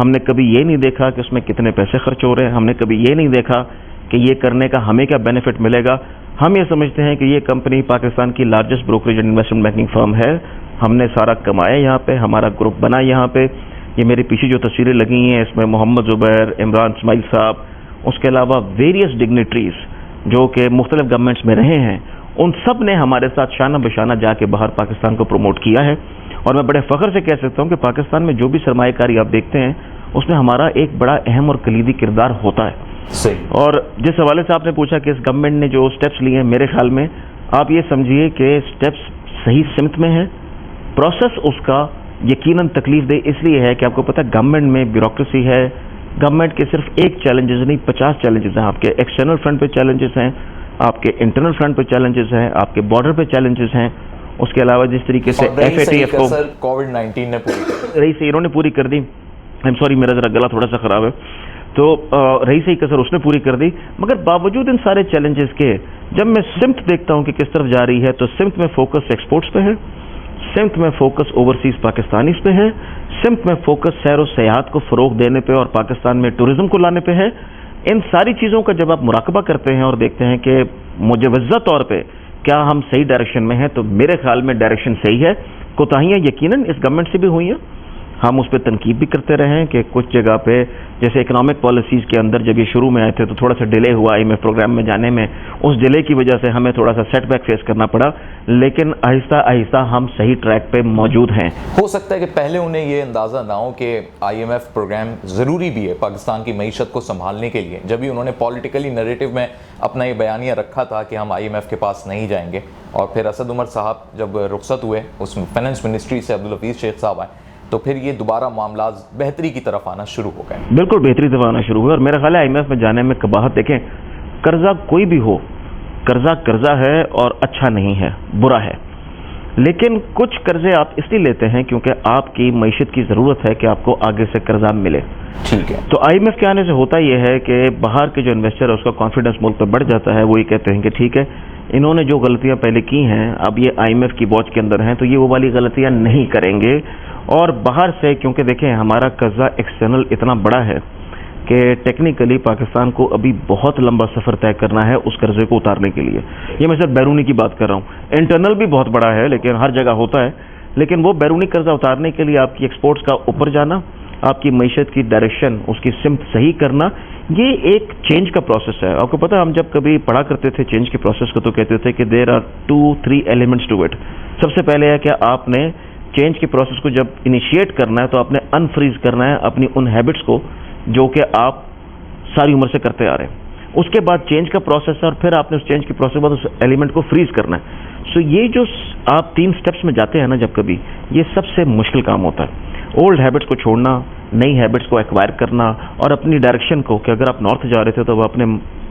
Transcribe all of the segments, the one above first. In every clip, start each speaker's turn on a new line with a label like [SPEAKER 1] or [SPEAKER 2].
[SPEAKER 1] ہم نے کبھی یہ نہیں دیکھا کہ اس میں کتنے پیسے خرچ ہو رہے ہیں, ہم نے کبھی یہ نہیں دیکھا کہ یہ کرنے کا ہمیں کیا بینیفٹ ملے گا. ہم یہ سمجھتے ہیں کہ یہ کمپنی پاکستان کی largest brokerage and investment banking firm ہے, ہم نے سارا کمایا یہاں پہ, ہمارا گروپ بنا یہاں پہ. یہ میری پیچھے جو تصویریں لگی ہیں اس میں محمد زبیر, عمران اسماعیل صاحب, اس کے علاوہ ویریس ڈگنیٹریز جو کہ مختلف گورنمنٹس میں رہے ہیں, ان سب نے ہمارے ساتھ شانہ بشانہ جا کے باہر پاکستان کو پروموٹ کیا ہے. اور میں بڑے فخر سے کہہ سکتا ہوں کہ پاکستان میں جو بھی سرمایہ کاری آپ دیکھتے ہیں اس میں ہمارا ایک بڑا اہم اور کلیدی کردار ہوتا ہے. اور جس حوالے سے آپ نے پوچھا کہ اس گورنمنٹ نے جو سٹیپس لیے ہیں, میرے خیال میں آپ یہ سمجھیے کہ سٹیپس صحیح سمت میں ہے. پروسیس اس کا یقیناً تکلیف دہ اس لیے ہے کہ آپ کو پتہ ہے گورنمنٹ میں بیوروکریسی ہے. گورنمنٹ کے صرف ایک چیلنجز نہیں 50 چیلنجز ہیں. آپ کے ایکسٹرنل فرنٹ پہ چیلنجز ہیں, آپ کے انٹرنل فرنٹ پہ چیلنجز ہیں, آپ کے بارڈر پہ چیلنجز ہیں. اس کے علاوہ جس طریقے سے FATF کو
[SPEAKER 2] کووڈ-19 نے
[SPEAKER 1] رہی سے انہوں نے پوری کر دی. آئی ایم سوری میرا ذرا گلا تھوڑا سا خراب ہے. تو رہی سے کسر اس نے پوری کر دی. مگر باوجود ان سارے چیلنجز کے جب میں سمت دیکھتا ہوں کہ کس طرف جا رہی ہے تو سمت میں فوکس ایکسپورٹس پہ ہے, سمت میں فوکس اوورسیز پاکستانیز پہ ہے, سمت میں فوکس سیر و سیاحت کو فروغ دینے پہ اور پاکستان میں ٹورزم کو لانے پہ ہے. ان ساری چیزوں کا جب آپ مراقبہ کرتے ہیں اور دیکھتے ہیں کہ مجوزہ طور پہ کیا ہم صحیح ڈائریکشن میں ہیں, تو میرے خیال میں ڈائریکشن صحیح ہے. کوتاہیاں یقیناً اس گورنمنٹ سے بھی ہوئی ہیں, ہم اس پہ تنقید بھی کرتے رہے ہیں کہ کچھ جگہ پہ جیسے اکنامک پالیسیز کے اندر جب یہ شروع میں آئے تھے تو تھوڑا سا ڈیلے ہوا IMF پروگرام میں جانے میں, اس ڈیلے کی وجہ سے ہمیں تھوڑا سا سیٹ بیک فیس کرنا پڑا, لیکن آہستہ آہستہ ہم صحیح ٹریک پہ موجود ہیں.
[SPEAKER 2] ہو سکتا ہے کہ پہلے انہیں یہ اندازہ نہ ہو کہ IMF پروگرام ضروری بھی ہے پاکستان کی معیشت کو سنبھالنے کے لیے, جب بھی انہوں نے پولیٹیکلی نریٹو میں اپنا یہ بیانیہ رکھا تھا کہ ہم IMF کے پاس نہیں جائیں گے. اور پھر اسد عمر صاحب جب رخصت ہوئے اس فائنانس منسٹری سے, عبدالحفیظ شیخ صاحب آئے, تو پھر یہ دوبارہ معاملات بہتری کی طرف آنا شروع ہو گئے.
[SPEAKER 1] بالکل بہتری طرف آنا شروع ہوئے. اور میرا خیال ہے IMF میں جانے میں قباحت, دیکھیں قرضہ کوئی بھی ہو, قرضہ ہے اور اچھا نہیں ہے, برا ہے. لیکن کچھ قرضے آپ اس لیے لیتے ہیں کیونکہ آپ کی معیشت کی ضرورت ہے کہ آپ کو آگے سے قرضہ ملے.
[SPEAKER 2] ٹھیک ہے. تو
[SPEAKER 1] IMF کے آنے سے ہوتا یہ ہے کہ باہر کے جو انویسٹر ہے اس کا کانفیڈنس ملک پہ بڑھ جاتا ہے. وہ یہ کہتے ہیں کہ ٹھیک ہے انہوں نے جو غلطیاں پہلے کی ہیں اب یہ IMF کی واچ کے اندر ہیں تو یہ وہ والی غلطیاں نہیں کریں گے. اور باہر سے کیونکہ دیکھیں ہمارا قرضہ ایکسٹرنل اتنا بڑا ہے کہ ٹیکنیکلی پاکستان کو ابھی بہت لمبا سفر طے کرنا ہے اس قرضے کو اتارنے کے لیے. یہ میں صرف بیرونی کی بات کر رہا ہوں, انٹرنل بھی بہت بڑا ہے لیکن ہر جگہ ہوتا ہے. لیکن وہ بیرونی قرضہ اتارنے کے لیے آپ کی ایکسپورٹس کا اوپر جانا, آپ کی معیشت کی ڈائریکشن اس کی سمت صحیح کرنا, یہ ایک چینج کا پروسیس ہے. آپ کو پتہ ہم جب کبھی پڑھا کرتے تھے چینج کے پروسیس کو تو کہتے تھے کہ there are 2-3 elements to it. سب سے پہلے ہے کہ آپ نے چینج کے پروسیس کو جب انیشیٹ کرنا ہے تو آپ نے انفریز کرنا ہے اپنی ان ہیبٹس کو جو کہ آپ ساری عمر سے کرتے آ رہے ہیں. اس کے بعد چینج کا پروسیس ہے اور پھر آپ نے اس چینج کے پروسیس کے بعد اس ایلیمنٹ کو فریز کرنا ہے. سو یہ جو آپ 3 سٹیپس میں جاتے ہیں نا جب کبھی, یہ سب سے مشکل کام ہوتا ہے. اولڈ ہیبٹس کو چھوڑنا, نئی ہیبٹس کو ایکوائر کرنا, اور اپنی ڈائریکشن کو کہ اگر آپ نارتھ جا رہے تھے تو آپ نے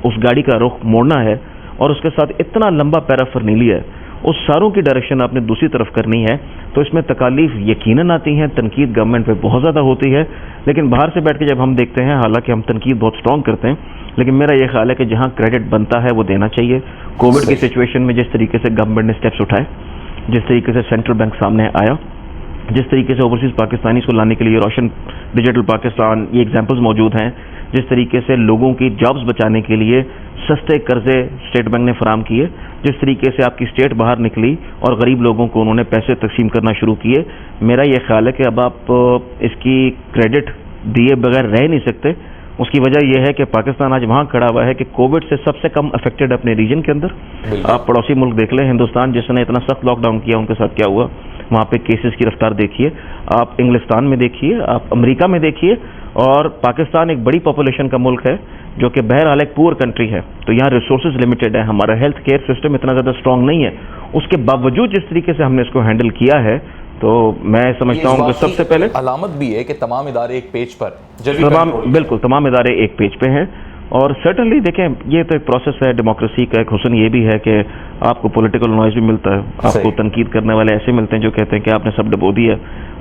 [SPEAKER 1] اس گاڑی کا رخ موڑنا ہے اور اس کے ساتھ اتنا لمبا پیرافر نہیں لیا ہے, اس ساروں کی ڈائریکشن آپ نے دوسری طرف کرنی ہے. تو اس میں تکالیف یقیناً آتی ہیں, تنقید گورنمنٹ پہ بہت زیادہ ہوتی ہے. لیکن باہر سے بیٹھ کے جب ہم دیکھتے ہیں, حالانکہ ہم تنقید بہت اسٹرانگ کرتے ہیں, لیکن میرا یہ خیال ہے کہ جہاں کریڈٹ بنتا ہے وہ دینا چاہیے. کووڈ کی سچویشن میں جس طریقے سے گورنمنٹ نے اسٹیپس اٹھائے, جس طریقے سے سینٹرل بینک سامنے آیا, جس طریقے سے اوورسیز پاکستانیز کو لانے کے لیے روشن ڈیجیٹل پاکستان, یہ ایگزامپلز موجود ہیں. جس طریقے سے لوگوں کی جابز بچانے کے لیے سستے قرضے اسٹیٹ بینک نے فراہم کیے, جس طریقے سے آپ کی اسٹیٹ باہر نکلی اور غریب لوگوں کو انہوں نے پیسے تقسیم کرنا شروع کیے, میرا یہ خیال ہے کہ اب آپ اس کی کریڈٹ دیے بغیر رہ نہیں سکتے. اس کی وجہ یہ ہے کہ پاکستان آج وہاں کھڑا ہوا ہے کہ کووڈ سے سب سے کم افیکٹڈ اپنے ریجن کے اندر. آپ پڑوسی ملک دیکھ لیں, ہندوستان جس نے اتنا سخت لاک ڈاؤن کیا ان کے ساتھ کیا ہوا, وہاں پہ کیسز کی رفتار دیکھیے. آپ انگلستان میں دیکھیے, آپ امریکہ میں دیکھیے, اور پاکستان ایک بڑی پاپولیشن کا ملک ہے جو کہ بہرحال ایک پور کنٹری ہے, تو یہاں ریسورسز لمیٹڈ ہے, ہمارا ہیلتھ کیئر سسٹم اتنا زیادہ اسٹرانگ نہیں ہے. اس کے باوجود جس طریقے سے ہم نے اس کو ہینڈل کیا ہے تو میں سمجھتا ہوں کہ سب سے پہلے
[SPEAKER 2] علامت بھی ہے کہ تمام ادارے ایک پیج پر,
[SPEAKER 1] بالکل تمام ادارے ایک پیج پہ ہیں. اور سرٹنلی دیکھیں یہ تو ایک پروسیس ہے ڈیموکریسی کا. ایک حسن یہ بھی ہے کہ آپ کو پولیٹیکل نوائز بھی ملتا ہے, آپ کو تنقید کرنے والے ایسے ملتے ہیں جو کہتے ہیں کہ آپ نے سب ڈبو دیا,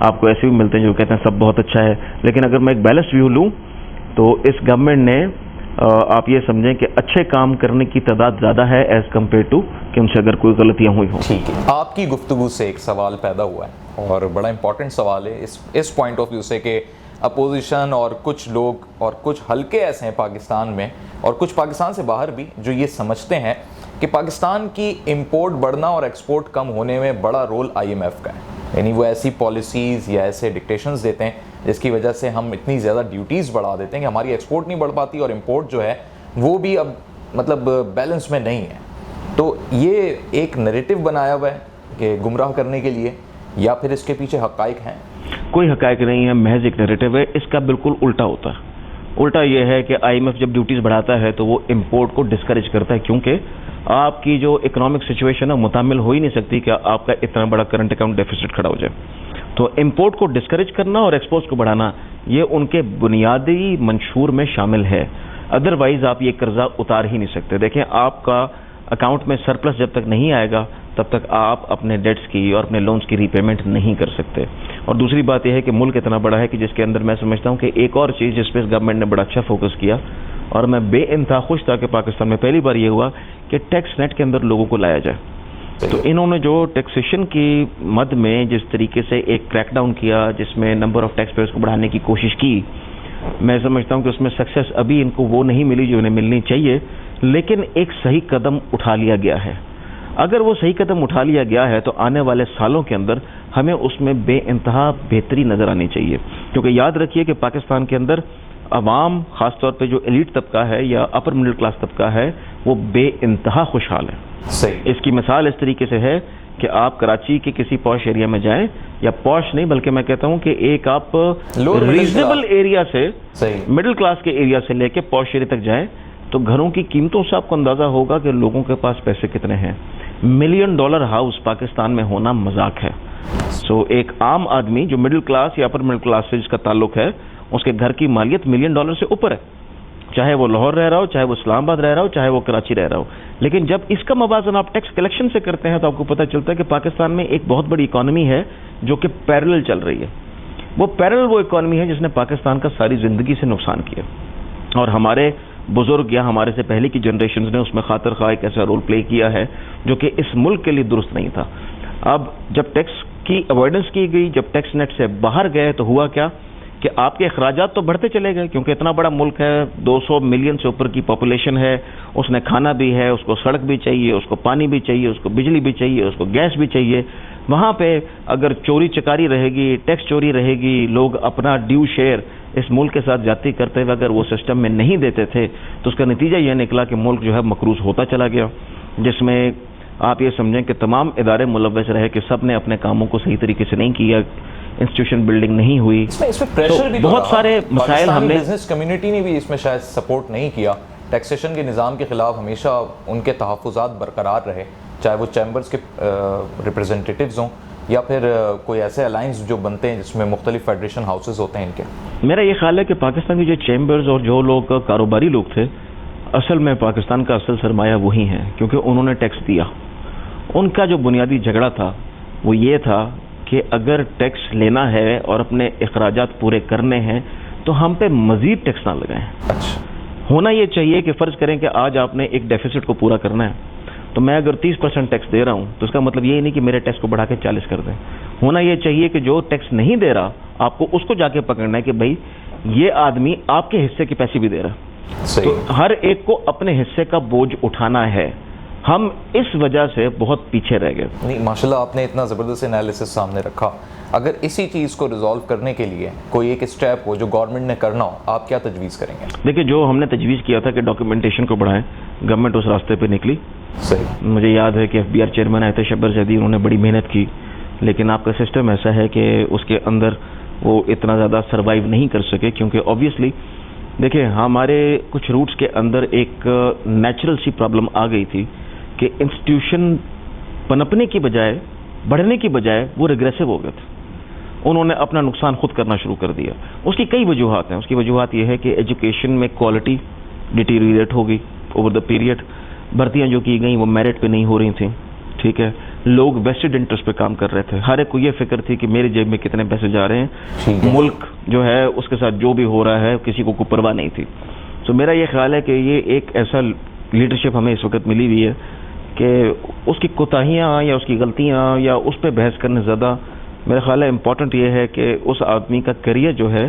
[SPEAKER 1] آپ کو ایسے بھی ملتے ہیں جو کہتے ہیں سب بہت اچھا ہے. لیکن اگر میں ایک بیلنس ویو لوں تو اس گورنمنٹ نے آپ یہ سمجھیں کہ اچھے کام کرنے کی تعداد زیادہ ہے ایز کمپیئر ٹو کہ ان سے اگر کوئی غلطیاں ہوئی ہوں.
[SPEAKER 2] ٹھیک ہے, آپ کی گفتگو سے ایک سوال پیدا ہوا ہے اور بڑا امپورٹنٹ سوال ہے اس پوائنٹ آف ویو سے کہ اپوزیشن اور کچھ لوگ اور کچھ حلقے ایسے ہیں پاکستان میں اور کچھ پاکستان سے باہر بھی جو یہ سمجھتے ہیں کہ پاکستان کی امپورٹ بڑھنا اور ایکسپورٹ کم ہونے میں بڑا رول IMF کا ہے. یعنی وہ ایسی پالیسیز یا ایسے ڈکٹیشنز دیتے ہیں جس کی وجہ سے ہم اتنی زیادہ ڈیوٹیز بڑھا دیتے ہیں کہ ہماری ایکسپورٹ نہیں بڑھ پاتی اور امپورٹ جو ہے وہ بھی اب مطلب بیلنس میں نہیں ہے. تو یہ ایک نریٹو بنایا ہوا ہے کہ گمراہ کرنے کے لیے, یا پھر اس کے پیچھے حقائق ہیں؟
[SPEAKER 1] کوئی حقائق نہیں ہے, محض ایک نریٹو ہے. اس کا بالکل الٹا ہوتا ہے. الٹا یہ ہے کہ IMF جب ڈیوٹیز بڑھاتا ہے تو وہ امپورٹ کو ڈسکریج کرتا ہے, کیونکہ آپ کی جو اکنامک سچویشن ہے متحمل ہو ہی نہیں سکتی کہ آپ کا اتنا بڑا کرنٹ اکاؤنٹ ڈیفیسٹ کھڑا ہو جائے. تو امپورٹ کو ڈسکریج کرنا اور ایکسپورٹ کو بڑھانا یہ ان کے بنیادی منشور میں شامل ہے. ادروائز آپ یہ قرضہ اتار ہی نہیں سکتے. دیکھیں, آپ کا اکاؤنٹ میں سرپلس جب تک نہیں آئے گا تب تک آپ اپنے ڈیٹس کی اور اپنے لونز کی ری پیمنٹ نہیں کر سکتے. اور دوسری بات یہ ہے کہ ملک اتنا بڑا ہے کہ جس کے اندر میں سمجھتا ہوں کہ ایک اور چیز جس پہ گورنمنٹ نے بڑا اچھا فوکس کیا, اور میں بے انتہا خوش تھا کہ پاکستان میں پہلی بار یہ ہوا کہ ٹیکس نیٹ کے اندر لوگوں کو لایا جائے. تو انہوں نے جو ٹیکسیشن کی مد میں جس طریقے سے ایک کریک ڈاؤن کیا, جس میں نمبر آف ٹیکس پیئرز کو بڑھانے کی کوشش کی, میں سمجھتا ہوں کہ اس میں سکسیس ابھی ان کو وہ نہیں ملی جو انہیں ملنی چاہیے, لیکن ایک صحیح قدم اٹھا لیا گیا ہے. اگر وہ صحیح قدم اٹھا لیا گیا ہے تو آنے والے سالوں کے اندر ہمیں اس میں بے انتہا بہتری نظر آنی چاہیے. کیونکہ یاد رکھیے کہ پاکستان کے اندر عوام, خاص طور پہ جو ایلیٹ طبقہ ہے یا اپر مڈل کلاس طبقہ ہے, وہ بے انتہا خوشحال ہے.
[SPEAKER 2] صحیح.
[SPEAKER 1] اس کی مثال اس طریقے سے ہے کہ آپ کراچی کے کسی پوش ایریا میں جائیں, یا پوش نہیں بلکہ میں کہتا ہوں کہ ایک آپ ریزنیبل ایریا سے, مڈل کلاس کے ایریا سے لے کے پوش ایریا تک جائیں, تو گھروں کی قیمتوں سے آپ کو اندازہ ہوگا کہ لوگوں کے پاس پیسے کتنے ہیں. $1 ملین ہاؤس پاکستان میں ہونا مذاق ہے. سو ایک عام آدمی جو مڈل کلاس یا اپر مڈل کلاس سے جس کا تعلق ہے, اس کے گھر کی مالیت $1 ملین سے اوپر ہے, چاہے وہ لاہور رہ رہا ہو, چاہے وہ اسلام آباد رہ رہا ہو, چاہے وہ کراچی رہ رہا ہو. لیکن جب اس کا موازن آپ ٹیکس کلیکشن سے کرتے ہیں تو آپ کو پتہ چلتا ہے کہ پاکستان میں ایک بہت بڑی اکانومی ہے جو کہ پیرلل چل رہی ہے. وہ پیرلل وہ اکانومی ہے جس نے پاکستان کا ساری زندگی سے نقصان کیا, اور ہمارے بزرگ یا ہمارے سے پہلے کی جنریشنز نے اس میں خاطر خواہ ایک ایسا رول پلے کیا ہے جو کہ اس ملک کے لیے درست نہیں تھا. اب جب ٹیکس کی اوائڈنس کی گئی, جب ٹیکس نیٹ سے باہر گئے, تو ہوا کیا کہ آپ کے اخراجات تو بڑھتے چلے گئے, کیونکہ اتنا بڑا ملک ہے, 200 ملین سے اوپر کی پاپولیشن ہے, اس نے کھانا بھی ہے, اس کو سڑک بھی چاہیے, اس کو پانی بھی چاہیے, اس کو بجلی بھی چاہیے, اس کو گیس بھی چاہیے. وہاں پہ اگر چوری چکاری رہے گی, ٹیکس چوری رہے گی, لوگ اپنا ڈیو شیئر اس ملک کے ساتھ جاتی کرتے ہوئے اگر وہ سسٹم میں نہیں دیتے تھے, تو اس کا نتیجہ یہ نکلا کہ ملک جو ہے مقروض ہوتا چلا گیا, جس میں آپ یہ سمجھیں کہ تمام ادارے ملوث رہے کہ سب نے اپنے کاموں کو صحیح طریقے سے نہیں کیا, انسٹیٹیوشن بلڈنگ نہیں ہوئی.
[SPEAKER 2] بہت
[SPEAKER 1] سارے مسائل ہم نے,
[SPEAKER 2] بزنس کمیونٹی نے بھی اس میں شاید سپورٹ نہیں کیا. ٹیکسیشن کے نظام کے خلاف ہمیشہ ان کے تحفظات برقرار رہے, چاہے وہ چیمبرز کے ریپرزنٹیٹیوز ہوں یا پھر کوئی ایسے الائنس جو بنتے ہیں جس میں مختلف فیڈریشن ہاؤسز ہوتے ہیں ان کے.
[SPEAKER 1] میرا یہ خیال ہے کہ پاکستان کی جو چیمبرز اور جو لوگ کاروباری لوگ تھے, اصل میں پاکستان کا اصل سرمایہ وہی ہیں, کیونکہ انہوں نے ٹیکس دیا. ان کا جو بنیادی جھگڑا تھا وہ یہ تھا کہ اگر ٹیکس لینا ہے اور اپنے اخراجات پورے کرنے ہیں تو ہم پہ مزید ٹیکس نہ لگائیں.
[SPEAKER 2] اچھا,
[SPEAKER 1] ہونا یہ چاہیے کہ فرض کریں کہ آج آپ نے ایک ڈیفیسٹ کو پورا کرنا ہے, تو میں اگر 30% ٹیکس دے رہا ہوں تو اس کا مطلب یہ نہیں کہ میرے ٹیکس کو بڑھا کے 40 کر دیں. ہونا یہ چاہیے کہ جو ٹیکس نہیں دے رہا آپ کو اس کو جا کے پکڑنا ہے کہ بھائی یہ آدمی آپ کے حصے کے پیسے بھی دے رہا. تو ہر ایک کو اپنے حصے کا بوجھ اٹھانا ہے. ہم اس وجہ سے بہت پیچھے رہ گئے.
[SPEAKER 2] نہیں, ماشاءاللہ آپ نے اتنا زبردست انالیسس سامنے رکھا. اگر اسی چیز کو ریزالو کرنے کے لیے کوئی ایک اسٹیپ ہو جو گورنمنٹ نے کرنا ہو, آپ کیا تجویز کریں گے؟
[SPEAKER 1] دیکھیں, جو ہم نے تجویز کیا تھا کہ ڈاکیومنٹیشن کو بڑھائیں, گورنمنٹ اس راستے پہ نکلی.
[SPEAKER 2] صحیح.
[SPEAKER 1] مجھے یاد ہے کہ FBR چیئرمین آئے تھے شبر زیدی, انہوں نے بڑی محنت کی, لیکن آپ کا سسٹم ایسا ہے کہ اس کے اندر وہ اتنا زیادہ سروائیو نہیں کر سکے, کیونکہ آبویسلی دیکھیں ہمارے کچھ روٹس کے اندر ایک نیچرل سی پرابلم آ گئی تھی کہ انسٹیٹیوشن پنپنے کی بجائے, بڑھنے کی بجائے وہ ریگریسو ہو گئے تھے. انہوں نے اپنا نقصان خود کرنا شروع کر دیا. اس کی کئی وجوہات ہیں. اس کی وجوہات یہ ہے کہ ایجوکیشن میں کوالٹی ڈیٹیریٹ ہو گئی اوور دا پیریڈ. بھرتیاں جو کی گئیں وہ میرٹ پہ نہیں ہو رہی تھیں, ٹھیک ہے. لوگ ویسٹڈ انٹرسٹ پہ کام کر رہے تھے. ہر ایک کو یہ فکر تھی کہ میری جیب میں کتنے پیسے جا رہے ہیں, ملک جو ہے اس کے ساتھ جو بھی ہو رہا ہے کسی کو کوئی پرواہ نہیں تھی. تو میرا یہ خیال ہے کہ یہ ایک ایسا لیڈرشپ ہمیں اس وقت ملی ہوئی ہے کہ اس کی کوتاہیاں یا اس کی غلطیاں یا اس پہ بحث کرنے زیادہ میرا خیال ہے امپورٹنٹ یہ ہے کہ اس آدمی کا کیریئر جو ہے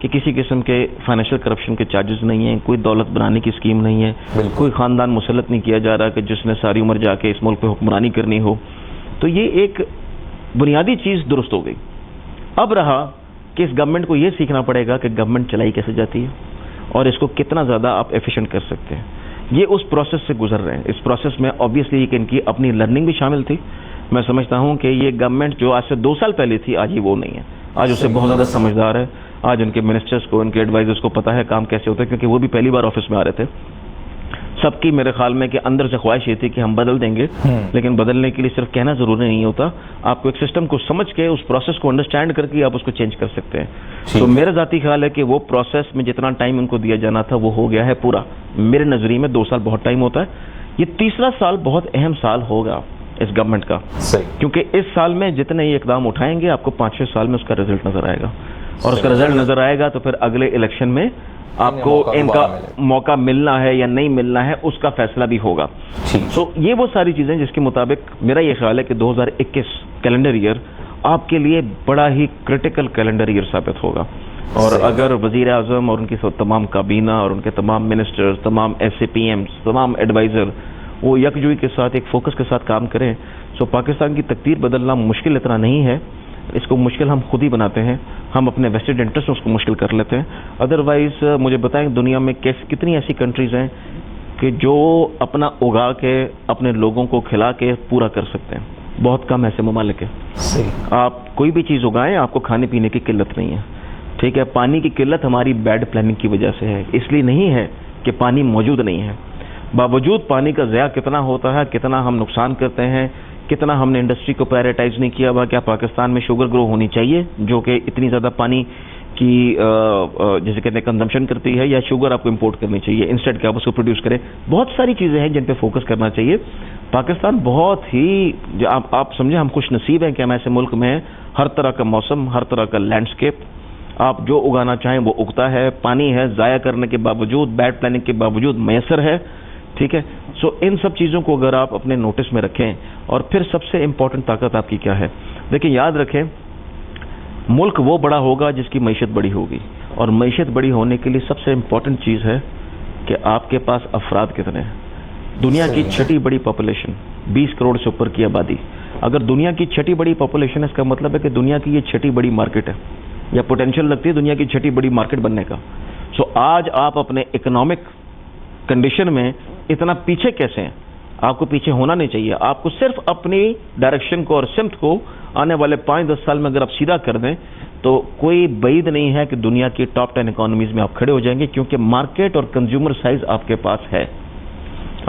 [SPEAKER 1] کہ کسی قسم کے فائنینشیل کرپشن کے چارجز نہیں ہیں, کوئی دولت بنانے کی اسکیم نہیں ہے, کوئی خاندان مسلط نہیں کیا جا رہا کہ جس نے ساری عمر جا کے اس ملک پہ حکمرانی کرنی ہو. تو یہ ایک بنیادی چیز درست ہو گئی. اب رہا کہ اس گورنمنٹ کو یہ سیکھنا پڑے گا کہ گورنمنٹ چلائی کیسے جاتی ہے اور اس کو کتنا زیادہ آپ ایفیشینٹ کر سکتے ہیں. یہ اس پروسیس سے گزر رہے ہیں. اس پروسیس میں آبویسلی کہ ان کی اپنی لرننگ بھی شامل تھی. میں سمجھتا ہوں کہ یہ گورنمنٹ جو آج سے 2 سال پہلے تھی, آج یہ وہ نہیں ہے. آج اسے بہت زیادہ سمجھدار ہے. آج ان کے منسٹرز کو, ان کے ایڈوائزرز کو پتہ ہے کام کیسے ہوتا ہے, کیونکہ وہ بھی پہلی بار آفس میں آ رہے تھے. سب کی میرے خیال میں کہ اندر سے خواہش یہ تھی کہ ہم بدل دیں گے, لیکن بدلنے کے لیے صرف کہنا ضروری نہیں ہوتا, آپ کو ایک سسٹم کو سمجھ کے اس پروسیس کو انڈرسٹینڈ کر کے آپ اس کو چینج کر سکتے ہیں. تو میرا ذاتی خیال ہے کہ وہ پروسیس میں جتنا ٹائم ان کو دیا جانا تھا وہ ہو گیا ہے پورا. میرے نظریے میں 2 سال بہت ٹائم ہوتا ہے. یہ 3را سال بہت اہم سال ہوگا اس گورنمنٹ کا, کیونکہ اس سال میں جتنے یہ اقدام اٹھائیں گے آپ کو 5-6 سال میں اس کا رزلٹ نظر آئے گا, اور اس کا رزلٹ نظر آئے گا تو پھر اگلے الیکشن میں آپ کو ان کا موقع ملنا ہے یا نہیں ملنا ہے اس کا فیصلہ بھی ہوگا. سو یہ وہ ساری چیزیں جس کے مطابق میرا یہ خیال ہے کہ 2021 کیلنڈر ایئر آپ کے لیے بڑا ہی کرٹیکل کیلنڈر ایئر ثابت ہوگا. اور اگر وزیر اعظم اور ان کی تمام کابینہ اور ان کے تمام منسٹرز, تمام SCPMs, تمام ایڈوائزر وہ یکجوئی کے ساتھ ایک فوکس کے ساتھ کام کریں, سو پاکستان کی تقدیر بدلنا مشکل اتنا نہیں ہے. اس کو مشکل ہم خود ہی بناتے ہیں, ہم اپنے ویسٹڈ انٹرسٹ میں اس کو مشکل کر لیتے ہیں. ادروائز مجھے بتائیں دنیا میں کتنی ایسی کنٹریز ہیں کہ جو اپنا اگا کے اپنے لوگوں کو کھلا کے پورا کر سکتے ہیں. بہت کم ایسے ممالک ہیں. آپ کوئی بھی چیز اگائیں آپ کو کھانے پینے کی قلت نہیں ہے, ٹھیک ہے. پانی کی قلت ہماری بیڈ پلاننگ کی وجہ سے ہے, اس لیے نہیں ہے کہ پانی موجود نہیں ہے. باوجود پانی کا ضیاع کتنا ہوتا ہے, کتنا ہم نقصان کرتے ہیں, کتنا ہم نے انڈسٹری کو پرائیورٹائز نہیں کیا ہوا. کیا پاکستان میں شوگر گرو ہونی چاہیے جو کہ اتنی زیادہ پانی کی جیسے کہتے ہیں کنزمپشن کرتی ہے, یا شوگر آپ کو امپورٹ کرنی چاہیے انسٹیڈ کہ آپ اس کو پروڈیوس کریں. بہت ساری چیزیں ہیں جن پہ فوکس کرنا چاہیے. پاکستان بہت ہی آپ سمجھیں ہم خوش نصیب ہیں کہ ہم ایسے ملک میں ہیں, ہر طرح کا موسم, ہر طرح کا لینڈسکیپ, آپ جو اگانا چاہیں وہ اگتا ہے. پانی ہے, ضائع کرنے کے باوجود, بیڈ پلاننگ کے باوجود میسر ہے, ٹھیک ہے. سو ان سب چیزوں کو اگر آپ اپنے نوٹس میں رکھیں, اور پھر سب سے امپورٹنٹ طاقت آپ کی کیا ہے, دیکھیں یاد رکھیں ملک وہ بڑا ہوگا جس کی معیشت بڑی ہوگی, اور معیشت بڑی ہونے کے لیے سب سے امپورٹنٹ چیز ہے کہ آپ کے پاس افراد کتنے ہیں. دنیا کی 6ٹھی بڑی پاپولیشن, 20 کروڑ سے اوپر کی آبادی. اگر دنیا کی 6ٹھی بڑی پاپولیشن ہے, اس کا مطلب ہے کہ دنیا کی یہ 6ٹھی بڑی مارکیٹ ہے, یا پوٹینشیل لگتی ہے دنیا کی 6ٹھی بڑی مارکیٹ بننے کا. سو آج آپ اپنے اکنامک کنڈیشن میں اتنا پیچھے کیسے ہیں؟ آپ کو پیچھے ہونا نہیں چاہیے. آپ کو صرف اپنی ڈائریکشن کو اور سمت کو آنے والے 5-10 سال میں اگر آپ سیدھا کر دیں تو کوئی بعید نہیں ہے کہ دنیا کی ٹاپ 10 اکانومیز میں آپ کھڑے ہو جائیں گے, کیونکہ مارکیٹ اور کنزیومر سائز آپ کے پاس ہے.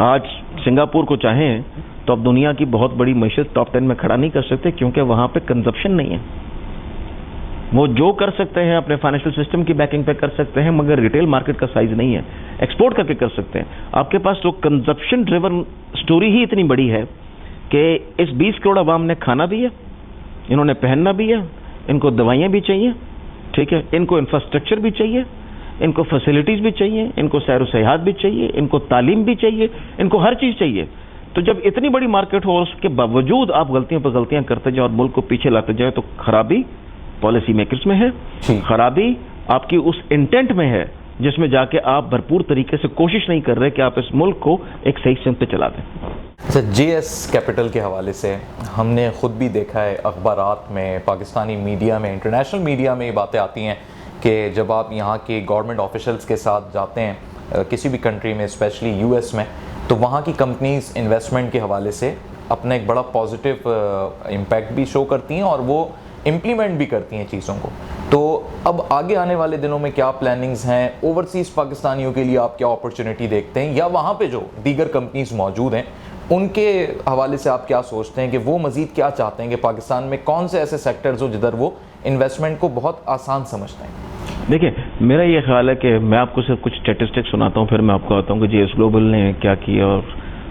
[SPEAKER 1] آج سنگاپور کو چاہیں تو اب دنیا کی بہت بڑی معیشت ٹاپ 10 میں کھڑا نہیں کر سکتے, کیونکہ وہاں پہ کنزمپشن نہیں ہے. وہ جو کر سکتے ہیں اپنے فائنینشیل سسٹم کی بیکنگ پہ کر سکتے ہیں, مگر ریٹیل مارکیٹ کا سائز نہیں ہے. ایکسپورٹ کر کے کر سکتے ہیں. آپ کے پاس تو کنزمپشن ڈریون سٹوری ہی اتنی بڑی ہے کہ اس 20 کروڑ عوام نے کھانا بھی ہے, انہوں نے پہننا بھی ہے, ان کو دوائیاں بھی چاہیے, ٹھیک ہے, ان کو انفراسٹرکچر بھی چاہیے, ان کو فیسلٹیز بھی چاہیے, ان کو سیر و سیاحت بھی چاہیے, ان کو تعلیم بھی چاہیے, ان کو ہر چیز چاہیے. تو جب اتنی بڑی مارکیٹ ہو, اس کے باوجود آپ غلطیوں پر غلطیاں کرتے جائیں اور ملک کو پیچھے لاتے جائیں, تو خرابی پالیسی میکرز میں ہے, خرابی آپ کی اس انٹینٹ میں ہے جس میں جا کے آپ بھرپور طریقے سے کوشش نہیں کر رہے کہ آپ اس ملک کو ایک صحیح سمت پہ چلا دیں.
[SPEAKER 2] GS کیپٹل کے حوالے سے ہم نے خود بھی دیکھا ہے, اخبارات میں, پاکستانی میڈیا میں, انٹرنیشنل میڈیا میں یہ باتیں آتی ہیں کہ جب آپ یہاں کے گورنمنٹ آفیشلز کے ساتھ جاتے ہیں کسی بھی کنٹری میں, اسپیشلی US میں, تو وہاں کی کمپنیز انویسٹمنٹ کے حوالے سے اپنا ایک بڑا پازیٹیو امپیکٹ بھی شو کرتی ہیں اور وہ امپلیمنٹ بھی کرتی ہیں چیزوں کو. تو اب آگے آنے والے دنوں میں کیا پلاننگز ہیں اوورسیز پاکستانیوں کے لیے, آپ کیا اپرچونٹی دیکھتے ہیں, یا وہاں پہ جو دیگر کمپنیز موجود ہیں ان کے حوالے سے آپ کیا سوچتے ہیں کہ وہ مزید کیا چاہتے ہیں کہ پاکستان میں کون سے ایسے سیکٹرز ہو جدھر وہ انویسٹمنٹ کو بہت آسان سمجھتے ہیں؟
[SPEAKER 1] دیکھیں میرا یہ خیال ہے کہ میں آپ کو صرف کچھ اسٹیٹسٹکس سناتا ہوں, پھر میں آپ کو آتا ہوں کہ GS گلوبل نے کیا کیا اور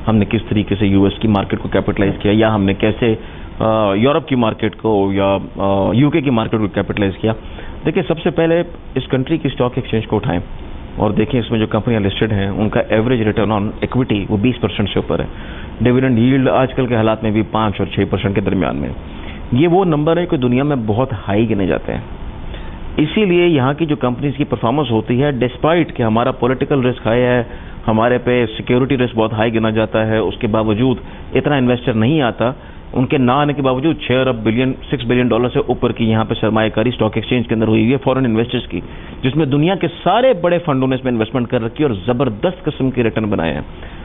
[SPEAKER 1] ہم نے کس طریقے سے US کی مارکیٹ کو کیپٹلائز کیا, یا ہم نے کیسے یورپ کی مارکیٹ کو یا UK کی مارکیٹ کو کیپٹلائز کیا. دیکھیں سب سے پہلے اس کنٹری کی اسٹاک ایکسچینج کو اٹھائیں اور دیکھیں اس میں جو کمپنیاں لسٹڈ ہیں ان کا ایوریج ریٹرن آن ایکویٹی وہ 20% سے اوپر ہے. ڈیویڈنڈ ییلڈ آج کل کے حالات میں بھی 5 اور 6% کے درمیان میں. یہ وہ نمبر ہے کہ دنیا میں بہت ہائی گنے جاتے ہیں. اسی لیے یہاں کی جو کمپنیز کی پرفارمنس ہوتی ہے، ڈسپائٹ کہ ہمارا پولیٹیکل رسک ہائی ہے، ہمارے پہ سیکیورٹی رسک بہت ہائی گنا جاتا ہے، اس کے باوجود اتنا انویسٹر نہیں آتا، ان کے نہ آنے کے باوجود 6 بلین ڈالر سے اوپر کی یہاں پہ سرمایہ کاری اسٹاک ایکسچینج کے اندر ہوئی ہے فورن انویسٹرز کی، جس میں دنیا کے سارے بڑے فنڈوں نے اس میں انویسٹمنٹ کر رکھی ہے اور زبردست قسم کے ریٹرن بنائے ہیں۔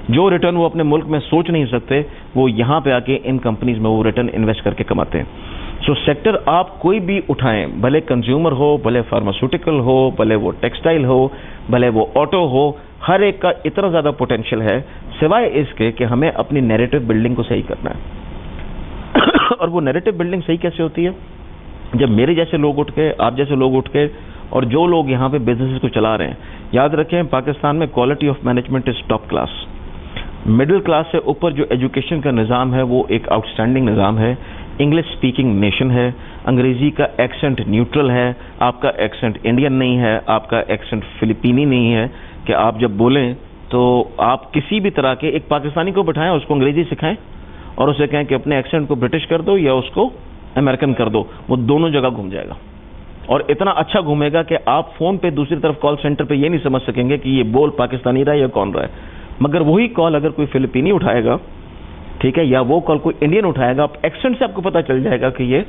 [SPEAKER 1] جو ریٹرن وہ اپنے ملک میں سوچ نہیں سکتے، وہ یہاں پہ آ کے ان کمپنیز میں وہ ریٹرن انویسٹ کر کے کماتے ہیں۔ سو سیکٹر آپ کوئی بھی اٹھائیں، بھلے کنزیومر ہو، بھلے فارماسیوٹیکل ہو، بھلے وہ ٹیکسٹائل ہو، بھلے وہ آٹو ہو، ہر ایک کا اتنا زیادہ پوٹینشیل ہے، سوائے اس کے کہ ہمیں اپنی نیریٹو بلڈنگ کو صحیح کرنا ہے۔ اور وہ نیریٹو بلڈنگ صحیح کیسے ہوتی ہے؟ جب میرے جیسے لوگ اٹھ کے، آپ جیسے لوگ اٹھ کے، اور جو لوگ یہاں پہ بزنس کو چلا رہے ہیں، یاد رکھیں پاکستان میں quality of management is top class. Middle class سے اوپر جو ایجوکیشن کا نظام ہے وہ ایک آؤٹ اسٹینڈنگ نظام ہے، انگلش اسپیکنگ نیشن ہے، انگریزی کا ایکسنٹ نیوٹرل ہے، آپ کا ایکسنٹ انڈین نہیں ہے، آپ کا ایکسنٹ فلپینی نہیں ہے کہ آپ جب بولیں تو آپ کسی بھی طرح کے ایک پاکستانی کو بٹھائیں، اس کو انگریزی سکھائیں اور اسے کہیں کہ اپنے ایکسنٹ کو برٹش کر دو یا اس کو امریکن کر دو، وہ دونوں جگہ گھوم جائے گا اور اتنا اچھا گھومے گا کہ آپ فون پہ دوسری طرف کال سینٹر پہ یہ نہیں سمجھ سکیں گے کہ یہ بول پاکستانی رہا ہے یا کون رہا ہے۔ مگر وہی کال اگر کوئی فلپینی اٹھائے گا، ٹھیک ہے، یا وہ کال کوئی انڈین اٹھائے گا، آپ ایکسنٹ سے آپ کو پتہ چل جائے گا کہ یہ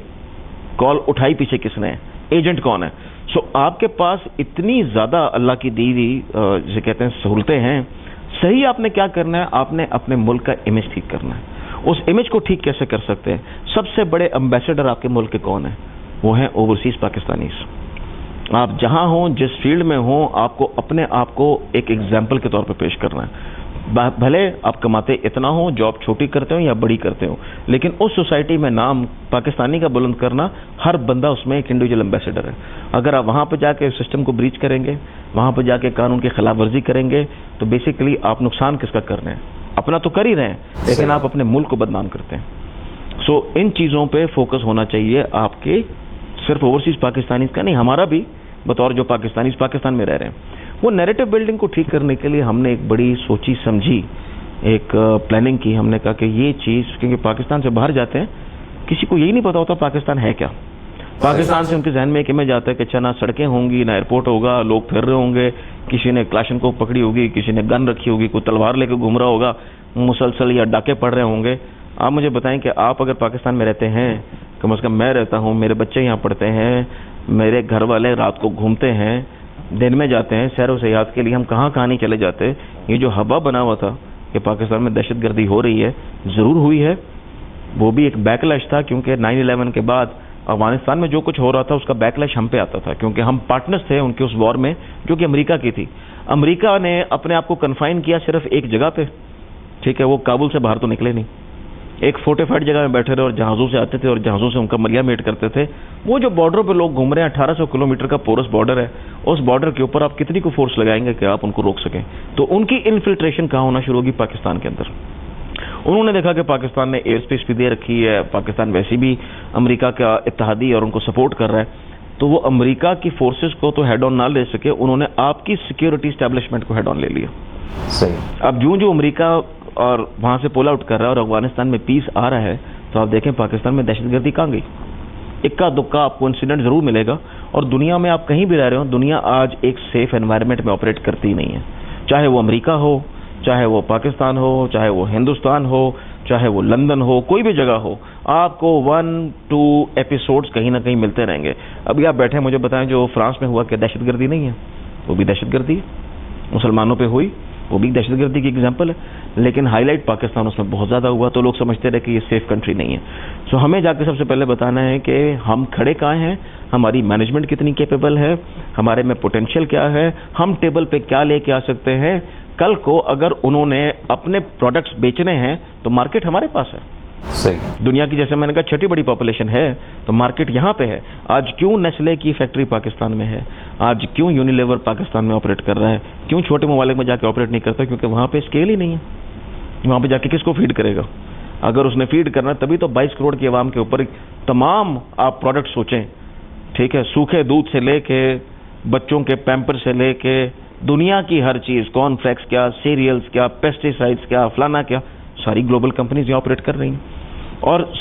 [SPEAKER 1] کال اٹھائی پیچھے کس نے ہے، ایجنٹ کون ہے۔ سو آپ کے پاس اتنی زیادہ اللہ کی دی ہوئی جسے کہتے ہیں سہولتیں ہیں، صحیح آپ نے کیا کرنا ہے، آپ نے اپنے ملک کا امیج ٹھیک کرنا ہے۔ اس امیج کو ٹھیک کیسے کر سکتے ہیں؟ سب سے بڑے امبیسڈر آپ کے ملک کے کون ہیں؟ وہ ہیں اوورسیز پاکستانیز۔ آپ جہاں ہوں، جس فیلڈ میں ہوں، آپ کو اپنے آپ کو ایک ایگزامپل کے طور پہ پیش کرنا ہے۔ بھلے آپ کماتے اتنا ہوں، جاب چھوٹی کرتے ہوں یا بڑی کرتے ہوں، لیکن اس سوسائٹی میں نام پاکستانی کا بلند کرنا، ہر بندہ اس میں ایک انڈیویجول امبیسڈر ہے۔ اگر آپ وہاں پہ جا کے سسٹم کو بریچ کریں گے، وہاں پہ جا کے قانون کی خلاف ورزی کریں گے، تو بیسیکلی آپ نقصان کس کا کر رہے ہیں؟ اپنا تو کر ہی رہے ہیں، لیکن آپ اپنے ملک کو بدنام کرتے ہیں۔ سو ان چیزوں پہ فوکس ہونا چاہیے آپ کے، صرف اوورسیز پاکستانیز کا نہیں، ہمارا بھی بطور جو پاکستانیز پاکستان میں رہ رہے ہیں۔ وہ نیریٹو بلڈنگ کو ٹھیک کرنے کے لیے ہم نے ایک بڑی سوچی سمجھی ایک پلاننگ کی۔ ہم نے کہا کہ یہ چیز، کیونکہ پاکستان سے باہر جاتے ہیں، کسی کو یہی نہیں پتا ہوتا پاکستان ہے کیا۔ پاکستان سے ان کے ذہن میں ایک امیج آتا ہے کہ اچھا نہ سڑکیں ہوں گی، نہ ایئرپورٹ ہوگا، لوگ پھر رہے ہوں گے، کسی نے کلاشن کو پکڑی ہوگی، کسی نے گن رکھی ہوگی، کوئی تلوار لے کے گھوم رہا ہوگا، مسلسل یا ڈاکے پڑ رہے ہوں گے۔ آپ مجھے بتائیں کہ آپ اگر پاکستان میں رہتے ہیں، کم از کم میں رہتا ہوں، میرے بچے یہاں پڑھتے ہیں، میرے گھر والے رات کو گھومتے ہیں، دن میں جاتے ہیں سیر و سیاحت کے لیے، ہم کہاں کہاں نہیں چلے جاتے۔ یہ جو ہوا بنا ہوا تھا کہ پاکستان میں دہشت گردی ہو رہی ہے، ضرور ہوئی ہے، وہ بھی ایک بیک لیش تھا، کیونکہ 9/11 کے بعد افغانستان میں جو کچھ ہو رہا تھا اس کا بیک لیش ہم پہ آتا تھا، کیونکہ ہم پارٹنرز تھے ان کے اس وار میں جو کہ امریکہ کی تھی۔ امریکہ نے اپنے آپ کو کنفائن کیا صرف ایک جگہ پہ، ٹھیک ہے، وہ کابل سے باہر تو نکلے نہیں، ایک فورٹیفائڈ جگہ میں بیٹھے رہے اور جہازوں سے آتے تھے اور جہازوں سے ان کا ملیہ میٹ کرتے تھے۔ وہ جو بارڈر پہ لوگ گھوم رہے ہیں، 1800 کلومیٹر کا پورس بارڈر ہے، اس بارڈر کے اوپر آپ کتنی کو فورس لگائیں گے کہ آپ ان کو روک سکیں؟ تو ان کی انفلٹریشن کہاں ہونا شروع ہوگی؟ پاکستان کے اندر۔ انہوں نے دیکھا کہ پاکستان نے ایئر اسپیس بھی دے رکھی ہے، پاکستان ویسے بھی امریکہ کا اتحادی اور ان کو سپورٹ کر رہا ہے، تو وہ امریکہ کی فورسز کو تو ہیڈ آن نہ لے سکے، انہوں نے آپ کی سیکیورٹی اسٹیبلشمنٹ کو ہیڈ آن لے لیا۔
[SPEAKER 2] صحیح۔
[SPEAKER 1] اب جو امریکہ اور وہاں سے پول آؤٹ کر رہا ہے اور افغانستان میں پیس آ رہا ہے، تو آپ دیکھیں پاکستان میں دہشت گردی کہاں گئی؟ اکا دکا آپ کو انسیڈنٹ ضرور ملے گا، اور دنیا میں آپ کہیں بھی رہ رہے ہو، دنیا آج ایک سیف انوائرمنٹ میں آپریٹ کرتی نہیں ہے، چاہے وہ امریکہ ہو، چاہے وہ پاکستان ہو، چاہے وہ ہندوستان ہو، چاہے وہ لندن ہو، کوئی بھی جگہ ہو، آپ کو 1-2 ایپیسوڈز کہیں نہ کہیں ملتے رہیں گے۔ ابھی آپ بیٹھے مجھے بتائیں جو فرانس میں ہوا کہ دہشت گردی نہیں ہے؟ وہ بھی دہشت گردی ہے، مسلمانوں پہ ہوئی، وہ بھی دہشت گردی کی ایگزامپل ہے، لیکن ہائی لائٹ پاکستان اس میں بہت زیادہ ہوا، تو لوگ سمجھتے رہے کہ یہ سیف کنٹری نہیں ہے۔ سو ہمیں جا کے سب سے پہلے بتانا ہے کہ ہم کھڑے کہاں ہیں، ہماری مینجمنٹ کتنی کیپیبل ہے، ہمارے میں پوٹینشیل کیا ہے، ہم ٹیبل پہ کیا لے کے آ سکتے ہیں۔ کل کو اگر انہوں نے اپنے پروڈکٹس بیچنے ہیں تو مارکیٹ ہمارے پاس ہے۔
[SPEAKER 2] صحیح۔
[SPEAKER 1] دنیا کی جیسے میں نے کہا چھٹی بڑی پاپولیشن ہے، تو مارکیٹ یہاں پہ ہے۔ آج کیوں نیسلے کی فیکٹری پاکستان میں ہے، آج کیوں یونیلیور پاکستان میں آپریٹ کر رہا ہے، کیوں چھوٹے ممالک میں جا کے آپریٹ نہیں کرتا؟ کیونکہ وہاں پہ اسکیل ہی نہیں ہے، وہاں پہ جا کے کس کو فیڈ کرے گا؟ اگر اس نے فیڈ کرنا تبھی تو 22 کروڑ کی عوام کے اوپر تمام آپ پروڈکٹ سوچیں، ٹھیک ہے، سوکھے دودھ سے لے کے بچوں کے پیمپر سے لے کے دنیا کی ہر چیز، کارن فلیکس کیا، سیریلز کیا، پیسٹی سائڈس کیا، فلانا کیا، ساری گلوبل کمپنیز یہاں آپریٹ کر رہی ہیں۔ اور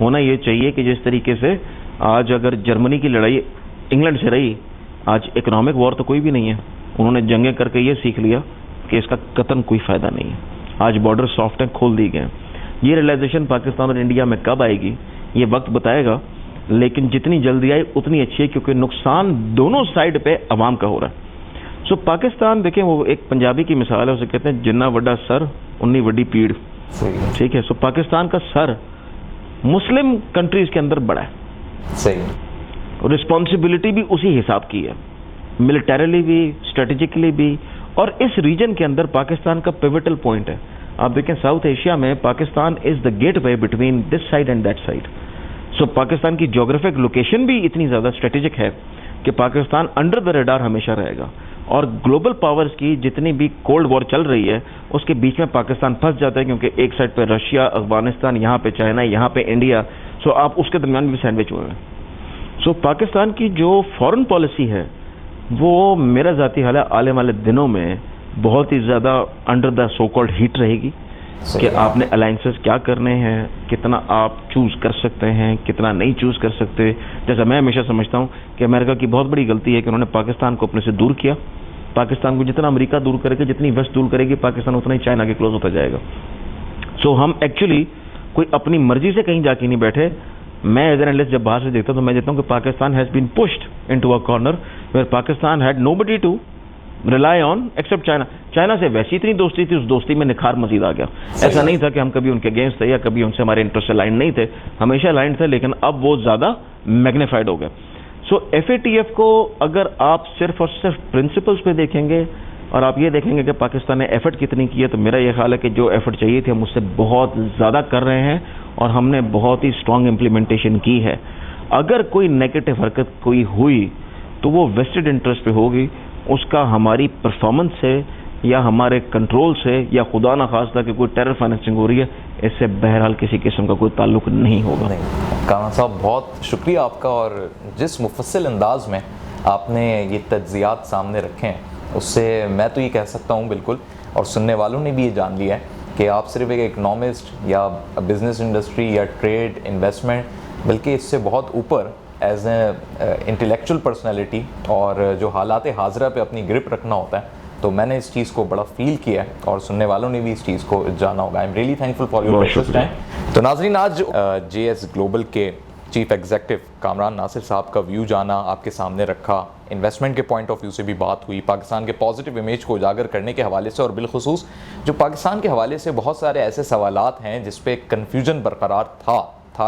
[SPEAKER 1] ہونا یہ چاہیے کہ جس طریقے سے آج اگر جرمنی کی لڑائی انگلینڈ سے رہی، آج اکنامک وار تو کوئی بھی نہیں ہے، انہوں نے جنگیں کر کے یہ سیکھ لیا کہ اس کا قطعاً کوئی فائدہ نہیں ہے، آج بارڈر سافٹ ہیں، کھول دی گئے ہیں۔ یہ ریئلائزیشن پاکستان اور انڈیا میں کب آئے گی یہ وقت بتائے گا، لیکن جتنی جلدی آئے اتنی اچھی ہے، کیونکہ نقصان دونوں سائڈ پہ عوام کا ہو رہا ہے۔ سو پاکستان دیکھیں، وہ ایک پنجابی کی مثال ہے، اسے کہتے ہیں جنہ وڈا سر انی وڈی پیڑ، ٹھیک ہے۔ سو پاکستان کا سر مسلم کنٹریز کے اندر بڑا ہے،
[SPEAKER 2] صحیح،
[SPEAKER 1] رسپانسبلٹی بھی اسی حساب کی ہے، ملٹریلی بھی، اسٹریٹجکلی بھی، اور اس ریجن کے اندر پاکستان کا پیوٹل پوائنٹ ہے۔ آپ دیکھیں ساؤتھ ایشیا میں Pakistan is the gateway between this side and that side. So Pakistan کی جغرافک لوکیشن بھی اتنی زیادہ اسٹریٹجک ہے کہ پاکستان انڈر دا ریڈار ہمیشہ رہے گا، اور گلوبل پاورز کی جتنی بھی کولڈ وار چل رہی ہے اس کے بیچ میں پاکستان پھنس جاتا ہے، کیونکہ ایک سائڈ پہ رشیا، افغانستان، یہاں پہ چائنا، یہاں پہ انڈیا، سو آپ اس کے درمیان بھی سینڈوچ ہوئے ہیں۔ سو پاکستان کی جو فورن پالیسی ہے وہ میرا ذاتی حال ہے آنے والے دنوں میں بہت ہی زیادہ under the so called heat رہے گی کہ آپ نے الائنسز کیا کرنے ہیں، کتنا آپ چوز کر سکتے ہیں، کتنا نہیں چوز کر سکتے۔ جیسا میں ہمیشہ سمجھتا ہوں کہ امریکہ کی بہت بڑی غلطی ہے کہ انہوں نے پاکستان کو اپنے سے دور کیا۔ پاکستان کو جتنا امریکہ دور کرے گا، جتنی ویسٹ دور کرے گی، پاکستان اتنا ہی چائنا کے کلوز ہوتا جائے گا۔ سو ہم ایکچولی کوئی اپنی مرضی سے کہیں جا کے نہیں بیٹھے۔ میں ایز این اینالسٹ جب باہر سے دیکھتا ہوں تو میں دیکھتا ہوں کہ Pakistan has been pushed into a corner where Pakistan had no buddy to rely on except China. China سے ویسی اتنی دوستی تھی، اس دوستی میں نکھار مزید آ گیا۔ ایسا نہیں تھا کہ ہم کبھی ان کے اگینسٹ تھے یا کبھی ان سے ہمارے انٹرسٹ الائنڈ نہیں تھے، ہمیشہ الائنڈ تھے، لیکن اب وہ زیادہ میگنیفائڈ ہو گیا۔ سو ایف اے ٹی ایف کو اگر آپ صرف اور صرف پرنسپلز پہ دیکھیں گے اور آپ یہ دیکھیں گے کہ پاکستان نے ایفرٹ کتنی کی ہے، تو میرا یہ خیال ہے کہ جو ایفرٹ چاہیے تھی ہم اس سے بہت زیادہ کر رہے ہیں اور ہم نے بہت ہی اسٹرانگ امپلیمنٹیشن کی ہے۔ اگر کوئی نیگیٹو حرکت کوئی ہوئی تو وہ ویسٹڈ انٹرسٹ پہ ہوگی، اس کا ہماری پرفارمنس سے یا ہمارے کنٹرول سے یا خدا نخواستہ کہ کوئی ٹیرر فائنینسنگ ہو رہی ہے، اس سے بہرحال کسی قسم کا کوئی تعلق نہیں ہوگا۔
[SPEAKER 2] کامران صاحب بہت شکریہ آپ کا، اور جس مفصل انداز میں آپ نے یہ تجزیات سامنے رکھے ہیں اس سے میں تو یہ کہہ سکتا ہوں بالکل، اور سننے والوں نے بھی یہ جان لیا ہے کہ آپ صرف ایک اکنامسٹ یا بزنس انڈسٹری یا ٹریڈ انویسٹمنٹ، بلکہ اس سے بہت اوپر ایز اے انٹلیکچوئل پرسنالٹی اور جو حالات حاضرہ پہ اپنی گرپ رکھنا ہوتا ہے، تو میں نے اس چیز کو بڑا فیل کیا ہے اور سننے والوں نے بھی اس چیز کو جانا ہوگا۔ I am really thankful for your precious time. تو ناظرین، آج جے ایس گلوبل کے چیف ایگزیکٹو کامران ناصر صاحب کا ویو جانا، آپ کے سامنے رکھا، انویسٹمنٹ کے پوائنٹ آف ویو سے بھی بات ہوئی، پاکستان کے پازیٹیو امیج کو اجاگر کرنے کے حوالے سے، اور بالخصوص جو پاکستان کے حوالے سے بہت سارے ایسے سوالات ہیں جس پہ کنفیوژن برقرار تھا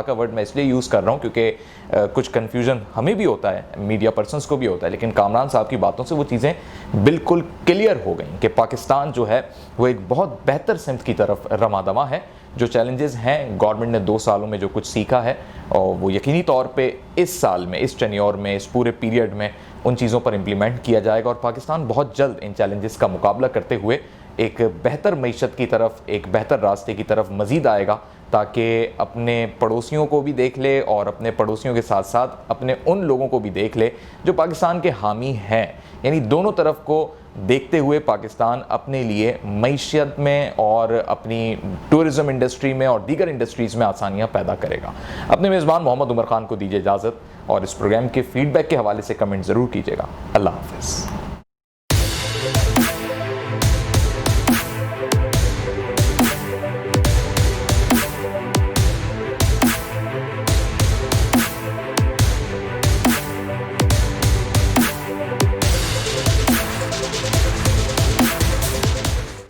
[SPEAKER 2] کا ورڈ میں اس لیے یوز کر رہا ہوں کیونکہ کچھ کنفیوژن ہمیں بھی ہوتا ہے، میڈیا پرسنس کو بھی ہوتا ہے، لیکن کامران صاحب کی باتوں سے وہ چیزیں بالکل کلیئر ہو گئیں کہ پاکستان جو ہے وہ ایک بہت بہتر سمت کی طرف رواں دواں ہے۔ جو چیلنجز ہیں گورنمنٹ نے 2 سالوں میں جو کچھ سیکھا ہے، اور وہ یقینی طور پہ اس سال میں، اس ٹینیور میں، اس پورے پیریڈ میں ان چیزوں پر امپلیمنٹ کیا جائے گا، اور پاکستان بہت جلد ان چیلنجز کا مقابلہ کرتے ہوئے ایک بہتر معیشت کی طرف، ایک بہتر راستے کی طرف مزید آئے گا، تاکہ اپنے پڑوسیوں کو بھی دیکھ لے اور اپنے پڑوسیوں کے ساتھ ساتھ اپنے ان لوگوں کو بھی دیکھ لے جو پاکستان کے حامی ہیں۔ یعنی دونوں طرف کو دیکھتے ہوئے پاکستان اپنے لیے معیشت میں اور اپنی ٹورزم انڈسٹری میں اور دیگر انڈسٹریز میں آسانیاں پیدا کرے گا۔ اپنے میزبان محمد عمر خان کو دیجیے اجازت، اور اس پروگرام کے فیڈ بیک کے حوالے سے کمنٹ ضرور کیجیے گا۔ اللہ حافظ۔